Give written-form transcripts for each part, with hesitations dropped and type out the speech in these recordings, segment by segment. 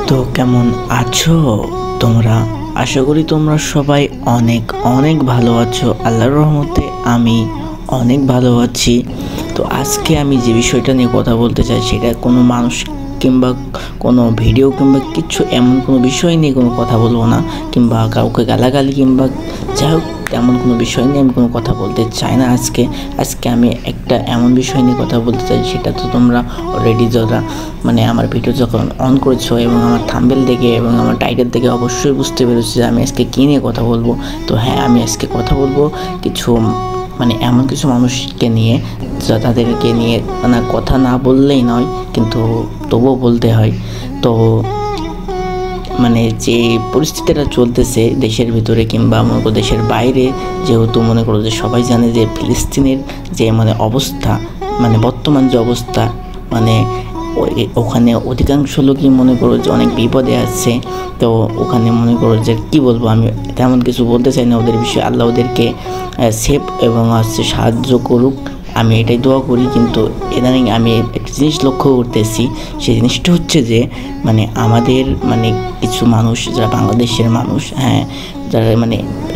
তো কেমন আছো তোমরা? আশা করি তোমরা সবাই অনেক অনেক ভালো আছো। আল্লাহর রহমতে আমি অনেক ভালো আছি। তো আজকে আমি যে বিষয়টা নিয়ে কথা বলতে চাই সেটা কোনো মানুষ কিংবা কোনো ভিডিও কিংবা কিছু এমন কোনো বিষয় নিয়ে কোনো কথা বলবো না, কিংবা কাউকে গালাগালি কিংবা যাই হোক তেমন কোনো বিষয় নিয়ে আমি কোনো কথা বলতে চাই না। আজকে আমি একটা এমন বিষয় নিয়ে কথা বলতে চাই, সেটা তো তোমরা অলরেডি যারা আমার ভিডিও যখন অন করেছো এবং আমার থাম্বনেল দেখে এবং আমার টাইটেল দেখে অবশ্যই বুঝতে পেরেছি যে আমি আজকে কী নিয়ে কথা বলবো। তো হ্যাঁ, আমি আজকে কথা বলবো কিছু এমন কিছু মানুষকে নিয়ে যা তাদেরকে নিয়ে কথা না বললেই নয়, কিন্তু তবুও বলতে হয়। তো যে পরিস্থিতিটা চলতেছে দেশের ভিতরে কিংবা মনে করো দেশের বাইরে, যেহেতু মনে করো যে সবাই জানে যে ফিলিস্তিনের যে অবস্থা, বর্তমান যে অবস্থা, ওখানে অধিকাংশ লোকই মনে করো যে অনেক বিপদে আছে। তো ওখানে মনে করো যে কী বলবো, আমি তেমন কিছু বলতে চাই না ওদের বিষয়ে। আল্লাহ ওদেরকে সেফ এবং সাহায্য করুক, আমি এটাই দোয়া করি। কিন্তু ইদানিং আমি একটা জিনিস লক্ষ্য করতেছি, সেই জিনিসটা হচ্ছে যে আমাদের কিছু মানুষ যারা বাংলাদেশের মানুষ, হ্যাঁ, যারা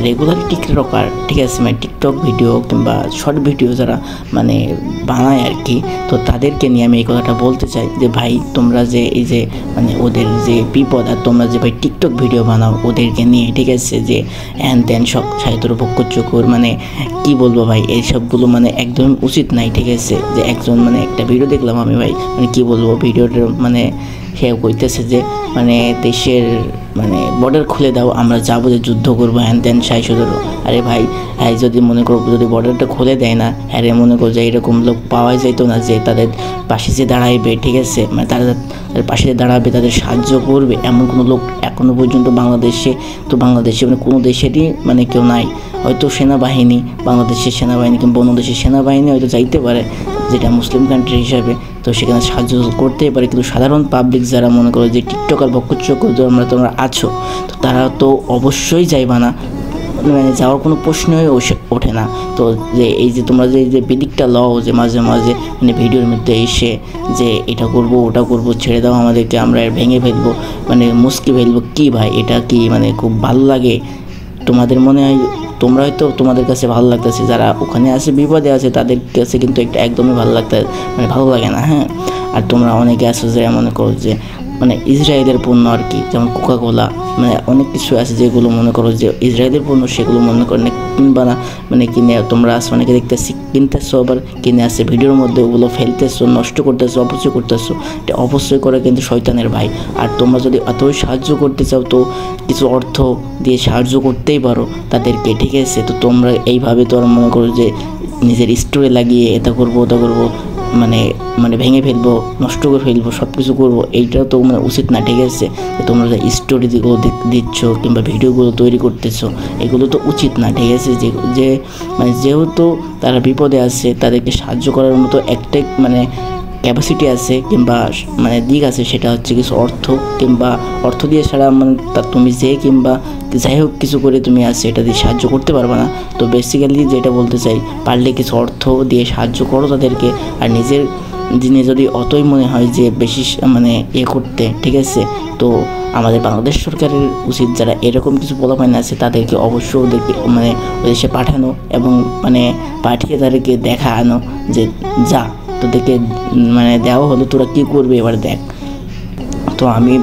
রেগুলার টিকটকার, ঠিক আছে, টিকটক ভিডিও কিংবা শর্ট ভিডিও যারা বানায় আর কি। তো তাদেরকে নিয়ে আমি এই কথাটা বলতে চাই যে ভাই, তোমরা যে এই যে ওদের যে বিপদ, আর তোমরা যে ভাই টিকটক ভিডিও বানাও ওদেরকে নিয়ে, ঠিক আছে, যে হ্যান ত্যান সব সাহিত্যর পক্ষ চকুর কি বলবো ভাই, এইসবগুলো একদমই উচিত নাই, ঠিক আছে। যে একজন একটা ভিডিও দেখলাম আমি ভাই, কি বলবো, ভিডিওটার সে কইতেছে যে দেশের বর্ডার খুলে দাও, আমরা যাবো, যে যুদ্ধ করবো, হ্যান ত্যান সাই সদরও। আরে ভাই, হ্যাঁ, যদি মনে করো যদি বর্ডারটা খুলে দেয় না, হ্যাঁ রে, মনে করো যে এরকম লোক পাওয়া যাইতো না যে তাদের পাশে যে দাঁড়াইবে, ঠিক আছে, তাদের পাশে দাঁড়াবে, তাদের সাহায্য করবে, এমন কোনো লোক এখনও পর্যন্ত বাংলাদেশে কোনো দেশেরই কেউ নাই। হয়তো সেনাবাহিনী, বাংলাদেশের সেনাবাহিনী কিংবা অন্য দেশের সেনাবাহিনী হয়তো যাইতে পারে, যেটা মুসলিম কান্ট্রি হিসাবে, তো সেখানে সাহায্য করতেই পারে। কিন্তু সাধারণ পাবলিক যারা মনে করো যে টিকটকার বক্ষচক তোমরা আছো, তো তারা তো অবশ্যই যাইবা না, যাওয়ার কোনো প্রশ্নই ওঠে না। তো যে এই যে তোমরা যে বিদিকটা লও, যে মাঝে মাঝে ভিডিওর মধ্যে এসে যে এটা করব ওটা করব, ছেড়ে দাও আমাদেরকে, আমরা ভেঙে ফেলবো, মুসকি ফেলবো, কি ভাই এটা কি খুব ভালো লাগে? তোমাদের মনে হয় তোমরা হয়তো তোমাদের কাছে ভালো লাগতেছে, যারা ওখানে আছে বিপদে আছে তাদের কাছে কিন্তু একদমই ভালো ভালো লাগে না, হ্যাঁ। আর তোমরা অনেকে আছো যে মনে করো যে ইসরায়েলের পণ্য আর কি, যেমন কোকাকোলা, অনেক কিছু আছে যেগুলো মনে করো যে ইসরায়েলের পণ্য, সেগুলো মনে করো কিনবা না, কিনে তোমরা অনেকে দেখতেছি কিনতেছো, আবার কিনে আসছে ভিডিওর মধ্যে ওগুলো ফেলতেছো, নষ্ট করতেছো, অপচয় করতেছো। এটা অপচয় করে কিন্তু শয়তানের ভাই। আর তোমরা যদি এতই সাহায্য করতে চাও তো কিছু অর্থ দিয়ে সাহায্য করতেই পারো তাদেরকে, ঠিক আছে। তো তোমরা এইভাবে তো মনে করো যে নিজের স্টোরে লাগিয়ে এটা করবো ওটা করবো, ভেঙে ফেলবো, নষ্ট করে ফেলবো, সব কিছু করবো, এইটাও তো উচিত না, ঠিক আছে। তোমরা যে স্টোরিগুলো দিচ্ছ কিংবা ভিডিওগুলো তৈরি করতেছো, এগুলো তো উচিত না, ঠিক আছে। যে যেহেতু তারা বিপদে আছে, তাদেরকে সাহায্য করার মতো একটাই ক্যাপাসিটি আছে কিংবা দিক আছে, সেটা হচ্ছে কিছু অর্থ, কিংবা অর্থ দিয়ে ছাড়া তুমি যে কিংবা যাই হোক কিছু করে তুমি এটা দিয়ে সাহায্য করতে পারবে না। তো বেসিক্যালি যেটা বলতে চাই, পারলে কিছু অর্থ দিয়ে সাহায্য করো তাদেরকে। আর নিজের দিনে যদি অতই মনে হয় যে বেশি করতে, ঠিক আছে, তো আমাদের বাংলাদেশ সরকারের উচিত যারা এরকম কিছু পোলাপাইন আছে তাদেরকে অবশ্যই ওদেরকে ওই দেশে পাঠানো এবং পাঠিয়ে তাদেরকে দেখানো যে যা তোদেরকে দেওয়া হলো, তোরা কী করবে এবার দেখ। তো আমি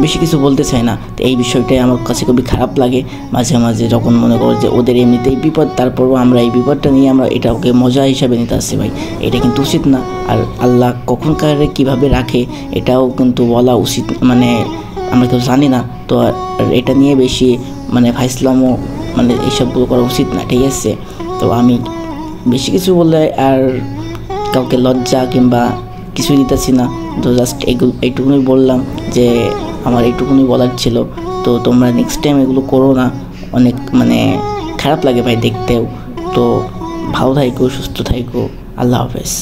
বেশি কিছু বলতে চাই না। তো এই বিষয়টাই আমার কাছে খুবই খারাপ লাগে মাঝে মাঝে, যখন মনে করো যে ওদের এমনিতেই বিপদ, তারপরও আমরা এই বিপদটা নিয়ে আমরা এটাকে মজা হিসাবে নিতে আসছি ভাই, এটা কিন্তু উচিত না। আর আল্লাহ কখন কারে কীভাবে রাখে এটাও কিন্তু বলা উচিত, আমরা কেউ জানি না। তো এটা নিয়ে বেশি ফাইসলামও এইসবগুলো করা উচিত না, ঠিক আছে। তো আমি বেশি কিছু বললে আর কাউকে লজ্জা কিংবা কিছুই দিতেছি না। তো জাস্ট এইটুকুনি বললাম যে আমার এইটুকুনি বলার ছিল। তো তোমরা নেক্সট টাইম এগুলো করো না, অনেক খারাপ লাগে ভাই দেখতেও। তো ভালো থাইকো, সুস্থ থাইকো, আল্লাহ হাফেজ।